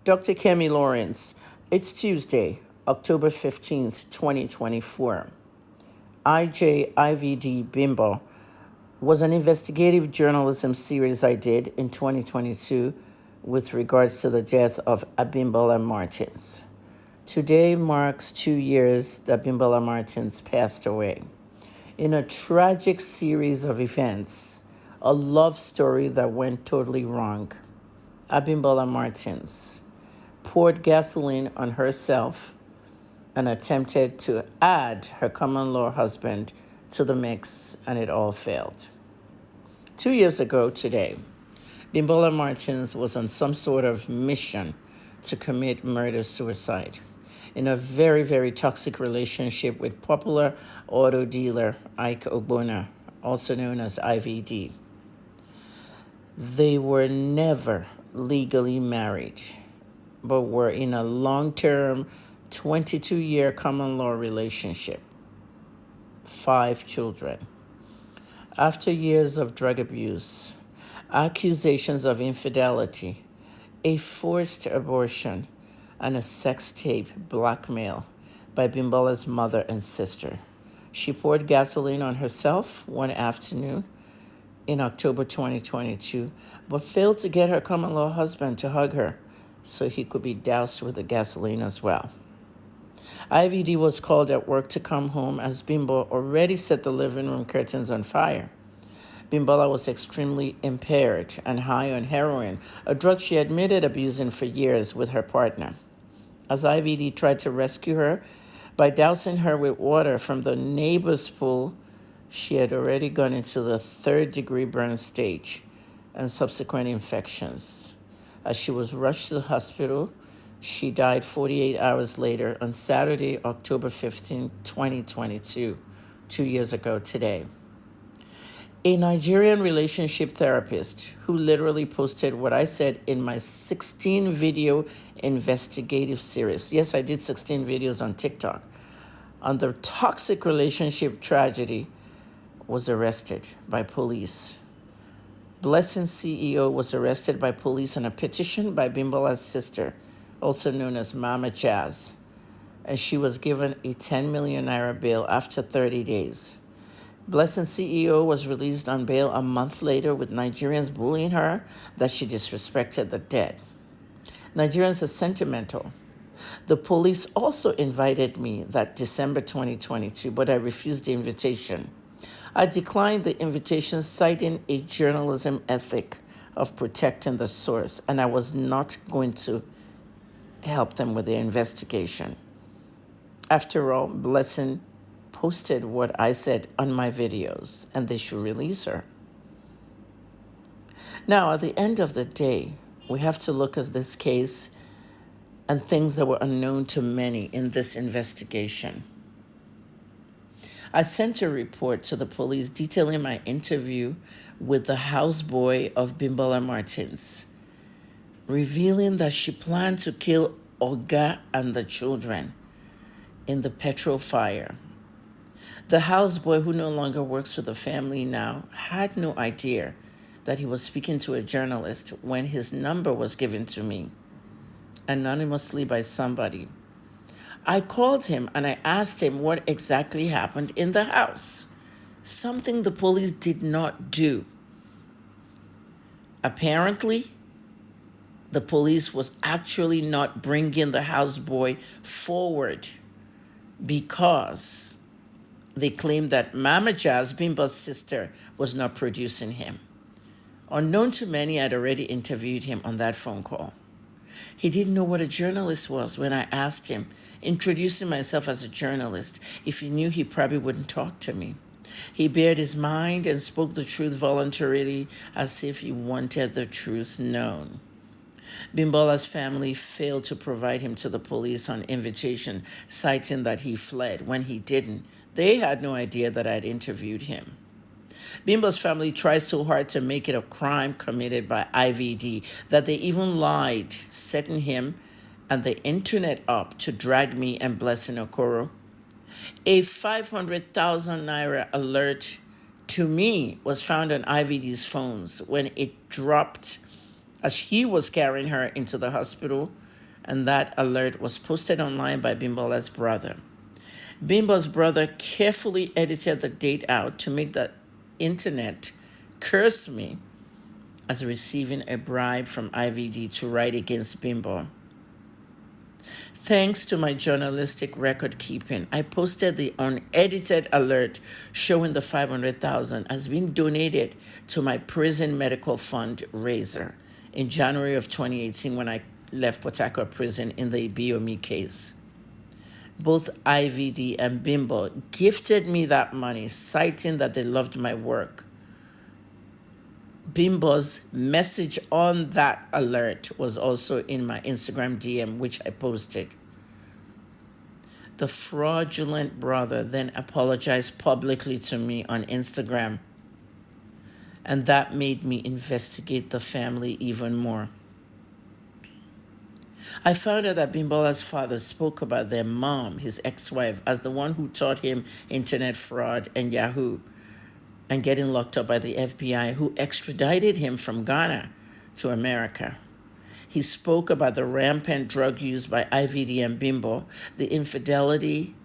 DrKemiLawrence. It's Tuesday, October 15th, 2024. IVD Bimbo was an investigative journalism series I did in 2022 with regards to the death of Abimbola Martins. Today marks 2 years that Bimbola Martins passed away. In a tragic series of events, a love story that went totally wrong, Abimbola Martins poured gasoline on herself and attempted to add her common law husband to the mix, and it all failed. 2 years ago today, Bimbola Martins was on some sort of mission to commit murder-suicide in a very, very toxic relationship with popular auto dealer Ike Ogbonna, also known as IVD. They were never legally married, but were in a long-term 22-year common law relationship. 5 children. After years of drug abuse, accusations of infidelity, a forced abortion, and a sex tape blackmail by Bimbola's mother and sister, she poured gasoline on herself one afternoon in October 2022, but failed to get her common law husband to hug her so he could be doused with the gasoline as well. IVD was called at work to come home as Bimbo already set the living room curtains on fire. Bimbola was extremely impaired and high on heroin, a drug she admitted abusing for years with her partner. As IVD tried to rescue her by dousing her with water from the neighbor's pool, she had already gone into the 3rd-degree burn stage and subsequent infections. As she was rushed to the hospital, she died 48 hours later on Saturday, October 15, 2022, 2 years ago today. A Nigerian relationship therapist who literally posted what I said in my 16-video investigative series. Yes, I did 16 videos on TikTok on the toxic relationship tragedy, was arrested by police. Blessing CEO was arrested by police on a petition by Bimbola's sister, also known as Mama Jazz, and she was given a 10 million naira bail after 30 days. Blessing CEO was released on bail a month later with Nigerians bullying her that she disrespected the dead. Nigerians are sentimental. The police also invited me that December 2022, but I refused the invitation. I declined the invitation, citing a journalism ethic of protecting the source, and I was not going to help them with their investigation. After all, Blessing posted what I said on my videos, and they should release her. Now, at the end of the day, we have to look at this case and things that were unknown to many in this investigation. I sent a report to the police detailing my interview with the houseboy of Bimbola Martins, revealing that she planned to kill Oga and the children in the petrol fire. The houseboy, who no longer works for the family now, had no idea that he was speaking to a journalist when his number was given to me, anonymously by somebody. I called him and I asked him what exactly happened in the house, something the police did not do. Apparently, the police was actually not bringing the houseboy forward because they claimed that Mama Jazz, Bimbo's sister, was not producing him. Unknown to many, I'd already interviewed him on that phone call. He didn't know what a journalist was when I asked him, introducing myself as a journalist. If he knew, he probably wouldn't talk to me. He bared his mind and spoke the truth voluntarily as if he wanted the truth known. Bimbola's family failed to provide him to the police on invitation, citing that he fled when he didn't. They had no idea that I'd interviewed him. Bimbo's family tried so hard to make it a crime committed by IVD that they even lied, setting him and the internet up to drag me and Blessing Okoro. A 500,000 naira alert to me was found on IVD's phones when it dropped as he was carrying her into the hospital and that alert was posted online by Bimbola's brother. Bimbo's brother carefully edited the date out to make the internet curse me as receiving a bribe from IVD to write against Bimbo. Thanks to my journalistic record keeping, I posted the unedited alert showing the $500,000 has been donated to my prison medical fund raiser in January of 2018 when I left Port Harcourt prison in the Ibiomi case. Both IVD and Bimbo gifted me that money, citing that they loved my work. Bimbo's message on that alert was also in my Instagram DM, which I posted. The fraudulent brother then apologized publicly to me on Instagram, and that made me investigate the family even more. I found out that Bimbola's father spoke about their mom, his ex-wife, as the one who taught him internet fraud and Yahoo, and getting locked up by the FBI, who extradited him from Ghana to America. He spoke about the rampant drug use by IVD and Bimbo, the infidelity,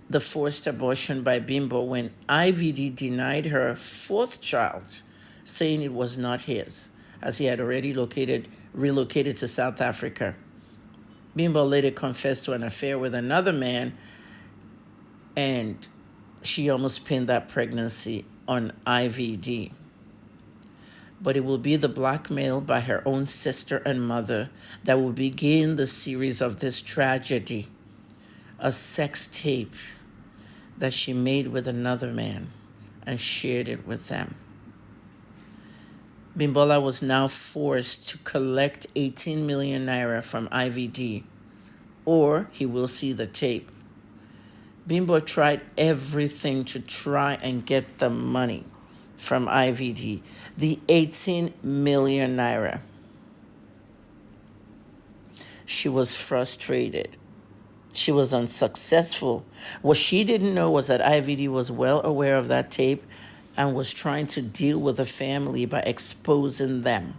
the forced abortion by Bimbo when IVD denied her fourth child, saying it was not his, as he had already relocated to South Africa. Bimbo later confessed to an affair with another man, and she almost pinned that pregnancy on IVD. But it will be the blackmail by her own sister and mother that will begin the series of this tragedy, a sex tape that she made with another man and shared it with them. Bimbola was now forced to collect 18 million naira from IVD, or he will see the tape. Bimbo tried everything to try and get the money from IVD, the 18 million naira. She was frustrated. She was unsuccessful. What she didn't know was that IVD was well aware of that tape and was trying to deal with the family by exposing them.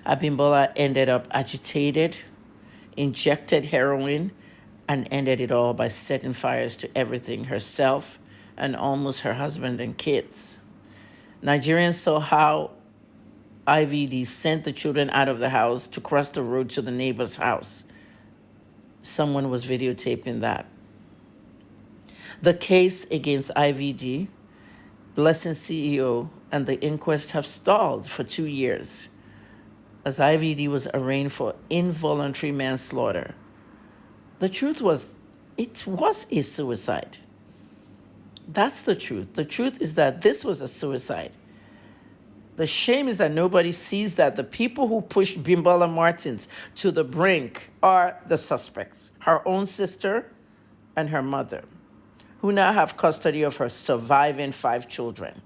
Abimbola ended up agitated, injected heroin, and ended it all by setting fires to everything, herself and almost her husband and kids. Nigerians saw how IVD sent the children out of the house to cross the road to the neighbor's house. Someone was videotaping that. The case against IVD, Blessing CEO, and the inquest have stalled for 2 years as IVD was arraigned for involuntary manslaughter. The truth was, it was a suicide. That's the truth. The truth is that this was a suicide. The shame is that nobody sees that the people who pushed Abimbola Martins to the brink are the suspects, her own sister and her mother, who now have custody of her surviving 5 children.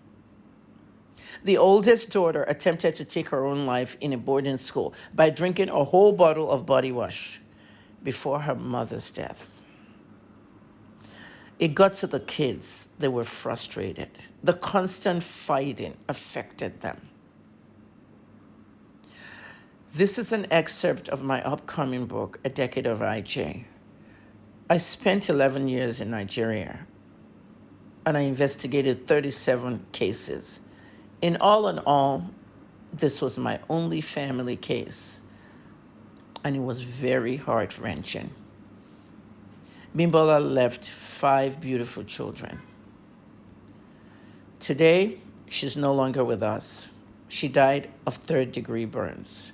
The oldest daughter attempted to take her own life in a boarding school by drinking a whole bottle of body wash before her mother's death. It got to the kids. They were frustrated. The constant fighting affected them. This is an excerpt of my upcoming book, A Decade of IJ. I spent 11 years in Nigeria, and I investigated 37 cases. In all, this was my only family case, and it was very heart-wrenching. Bimbola left 5 beautiful children. Today, she's no longer with us. She died of 3rd-degree burns.